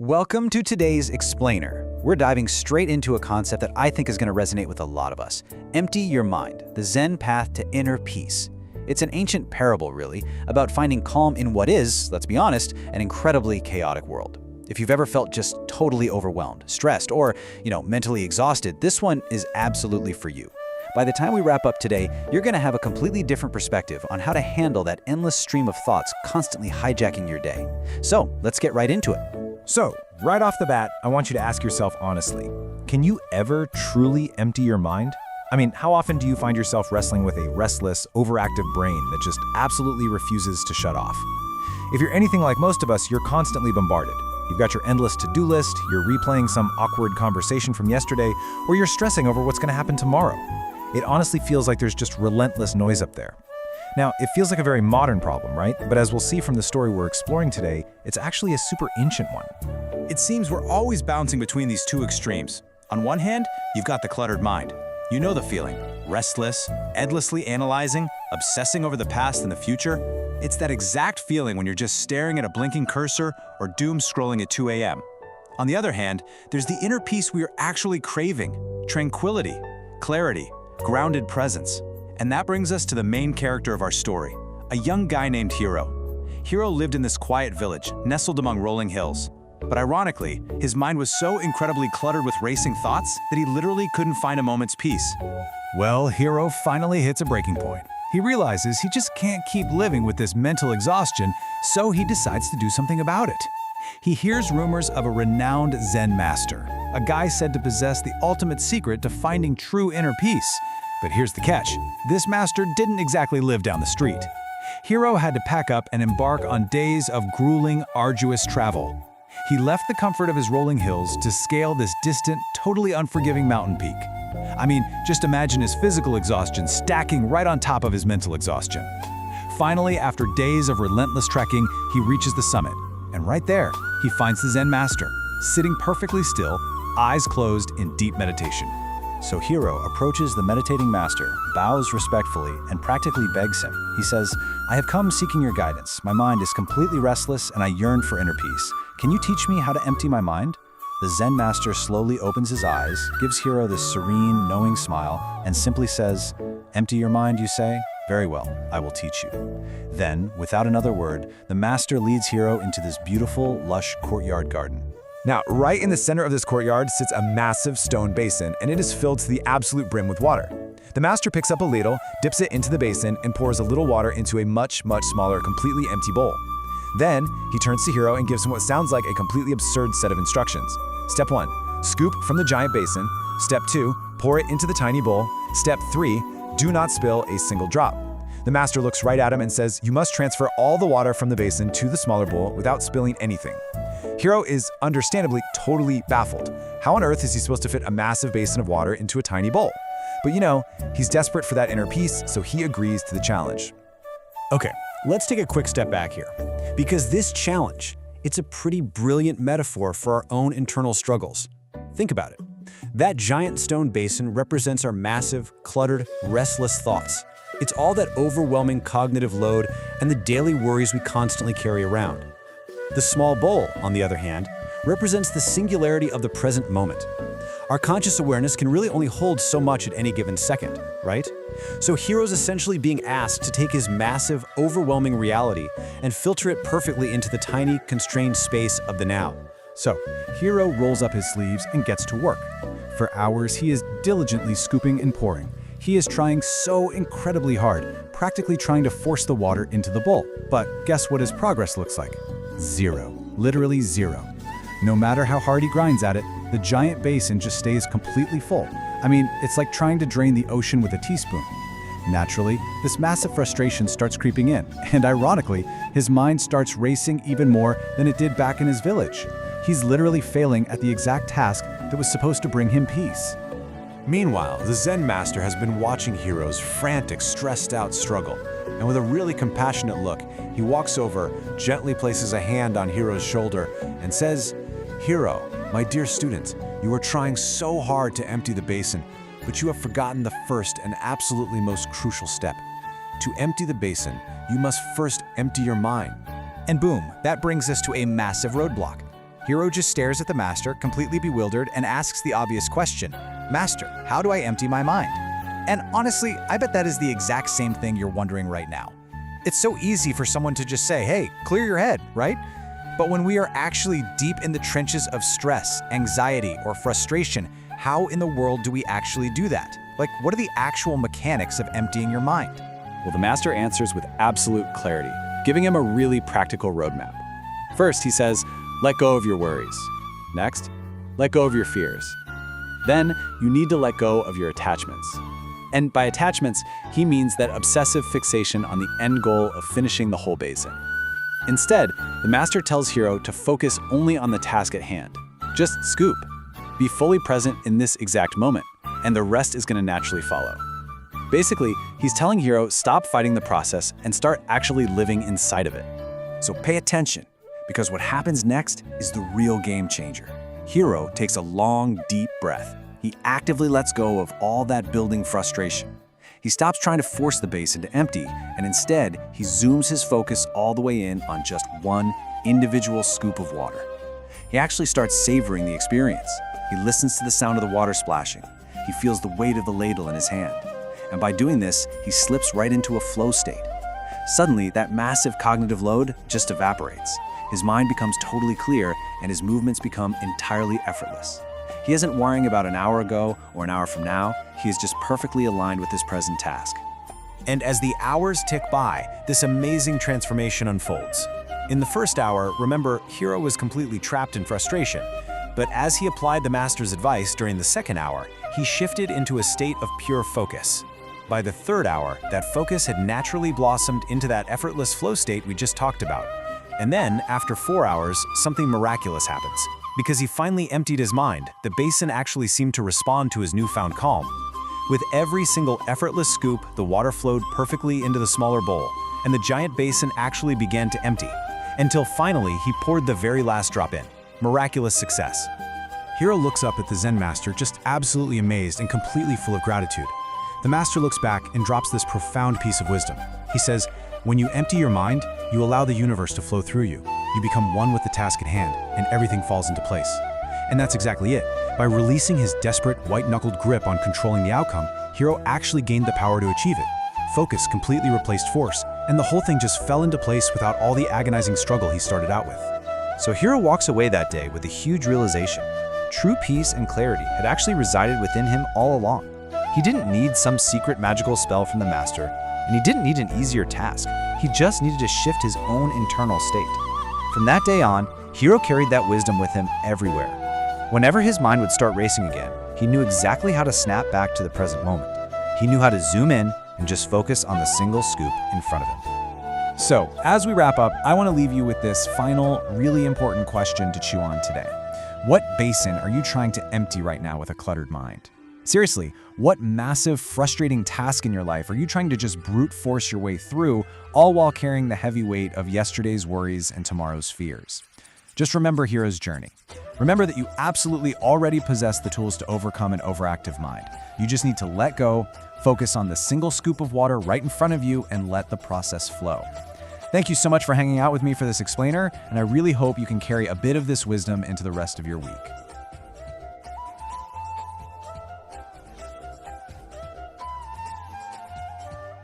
Welcome to today's Explainer. We're diving straight into a concept that I think is going to resonate with a lot of us. Empty your mind, the Zen path to inner peace. It's an ancient parable, really, about finding calm in what is, let's be honest, an incredibly chaotic world. If you've ever felt just totally overwhelmed, stressed, or, mentally exhausted, this one is absolutely for you. By the time we wrap up today, you're going to have a completely different perspective on how to handle that endless stream of thoughts constantly hijacking your day. So, let's get right into it. So, right off the bat, I want you to ask yourself honestly, can you ever truly empty your mind? I mean, how often do you find yourself wrestling with a restless, overactive brain that just absolutely refuses to shut off? If you're anything like most of us, you're constantly bombarded. You've got your endless to-do list, you're replaying some awkward conversation from yesterday, or you're stressing over what's going to happen tomorrow. It honestly feels like there's just relentless noise up there. Now, it feels like a very modern problem, right? But as we'll see from the story we're exploring today, it's actually a super ancient one. It seems we're always bouncing between these two extremes. On one hand, you've got the cluttered mind. You know the feeling. Restless, endlessly analyzing, obsessing over the past and the future. It's that exact feeling when you're just staring at a blinking cursor or doom scrolling at 2 a.m. On the other hand, there's the inner peace we are actually craving. Tranquility, clarity, grounded presence. And that brings us to the main character of our story, a young guy named Hiro. Hiro lived in this quiet village, nestled among rolling hills. But ironically, his mind was so incredibly cluttered with racing thoughts that he literally couldn't find a moment's peace. Well, Hiro finally hits a breaking point. He realizes he just can't keep living with this mental exhaustion, so he decides to do something about it. He hears rumors of a renowned Zen master, a guy said to possess the ultimate secret to finding true inner peace. But here's the catch. This master didn't exactly live down the street. Hiro had to pack up and embark on days of grueling, arduous travel. He left the comfort of his rolling hills to scale this distant, totally unforgiving mountain peak. I mean, just imagine his physical exhaustion stacking right on top of his mental exhaustion. Finally, after days of relentless trekking, he reaches the summit. And right there, he finds the Zen master, sitting perfectly still, eyes closed in deep meditation. So Hiro approaches the meditating master, bows respectfully, and practically begs him. He says, "I have come seeking your guidance. My mind is completely restless and I yearn for inner peace. Can you teach me how to empty my mind?" The Zen master slowly opens his eyes, gives Hiro this serene, knowing smile, and simply says, "Empty your mind, you say? Very well, I will teach you." Then, without another word, the master leads Hiro into this beautiful, lush courtyard garden. Now, right in the center of this courtyard sits a massive stone basin, and it is filled to the absolute brim with water. The master picks up a ladle, dips it into the basin, and pours a little water into a much smaller, completely empty bowl. Then, he turns to Hiro and gives him what sounds like a completely absurd set of instructions. Step 1, scoop from the giant basin. Step 2, pour it into the tiny bowl. Step 3, do not spill a single drop. The master looks right at him and says, "You must transfer all the water from the basin to the smaller bowl without spilling anything." Hiro is understandably totally baffled. How on earth is he supposed to fit a massive basin of water into a tiny bowl? But he's desperate for that inner peace, so he agrees to the challenge. Okay, let's take a quick step back here. Because this challenge, it's a pretty brilliant metaphor for our own internal struggles. Think about it. That giant stone basin represents our massive, cluttered, restless thoughts. It's all that overwhelming cognitive load and the daily worries we constantly carry around. The small bowl, on the other hand, represents the singularity of the present moment. Our conscious awareness can really only hold so much at any given second, right? So Hiro's essentially being asked to take his massive, overwhelming reality and filter it perfectly into the tiny, constrained space of the now. So, Hiro rolls up his sleeves and gets to work. For hours, he is diligently scooping and pouring. He is trying so incredibly hard, practically trying to force the water into the bowl. But guess what his progress looks like? Zero. Literally zero. No matter how hard he grinds at it, the giant basin just stays completely full. I mean, it's like trying to drain the ocean with a teaspoon. Naturally, this massive frustration starts creeping in, and ironically, his mind starts racing even more than it did back in his village. He's literally failing at the exact task that was supposed to bring him peace. Meanwhile, the Zen master has been watching Hiro's frantic, stressed-out struggle, and with a really compassionate look, he walks over, gently places a hand on Hiro's shoulder, and says, "Hiro, my dear student, you are trying so hard to empty the basin, but you have forgotten the first and absolutely most crucial step. To empty the basin, you must first empty your mind." And boom, that brings us to a massive roadblock. Hiro just stares at the master, completely bewildered, and asks the obvious question, "Master, how do I empty my mind?" And honestly, I bet that is the exact same thing you're wondering right now. It's so easy for someone to just say, "Hey, clear your head," right? But when we are actually deep in the trenches of stress, anxiety, or frustration, how in the world do we actually do that? Like, what are the actual mechanics of emptying your mind? Well, the master answers with absolute clarity, giving him a really practical roadmap. First, he says, let go of your worries. Next, let go of your fears. Then, you need to let go of your attachments. And by attachments, he means that obsessive fixation on the end goal of finishing the whole basin. Instead, the master tells Hiro to focus only on the task at hand. Just scoop. Be fully present in this exact moment, and the rest is going to naturally follow. Basically, he's telling Hiro stop fighting the process and start actually living inside of it. So pay attention, because what happens next is the real game changer. Hiro takes a long, deep breath. He actively lets go of all that building frustration. He stops trying to force the basin to empty, and instead, he zooms his focus all the way in on just one individual scoop of water. He actually starts savoring the experience. He listens to the sound of the water splashing. He feels the weight of the ladle in his hand. And by doing this, he slips right into a flow state. Suddenly, that massive cognitive load just evaporates. His mind becomes totally clear, and his movements become entirely effortless. He isn't worrying about an hour ago or an hour from now. He is just perfectly aligned with his present task. And as the hours tick by, this amazing transformation unfolds. In the first hour, remember, Hiro was completely trapped in frustration. But as he applied the master's advice during the second hour, he shifted into a state of pure focus. By the third hour, that focus had naturally blossomed into that effortless flow state we just talked about. And then, after 4 hours, something miraculous happens. Because he finally emptied his mind, the basin actually seemed to respond to his newfound calm. With every single effortless scoop, the water flowed perfectly into the smaller bowl, and the giant basin actually began to empty. Until finally, he poured the very last drop in. Miraculous success. Hiro looks up at the Zen master, just absolutely amazed and completely full of gratitude. The master looks back and drops this profound piece of wisdom. He says, when you empty your mind, you allow the universe to flow through you. You become one with the task at hand, and everything falls into place. And that's exactly it. By releasing his desperate, white-knuckled grip on controlling the outcome, Hiro actually gained the power to achieve it. Focus completely replaced force, and the whole thing just fell into place without all the agonizing struggle he started out with. So Hiro walks away that day with a huge realization. True peace and clarity had actually resided within him all along. He didn't need some secret magical spell from the master, and he didn't need an easier task. He just needed to shift his own internal state. From that day on, Hiro carried that wisdom with him everywhere. Whenever his mind would start racing again, he knew exactly how to snap back to the present moment. He knew how to zoom in and just focus on the single scoop in front of him. So, as we wrap up, I want to leave you with this final, really important question to chew on today. What basin are you trying to empty right now with a cluttered mind? Seriously, what massive, frustrating task in your life are you trying to just brute force your way through, all while carrying the heavy weight of yesterday's worries and tomorrow's fears? Just remember Hiro's journey. Remember that you absolutely already possess the tools to overcome an overactive mind. You just need to let go, focus on the single scoop of water right in front of you, and let the process flow. Thank you so much for hanging out with me for this explainer, and I really hope you can carry a bit of this wisdom into the rest of your week.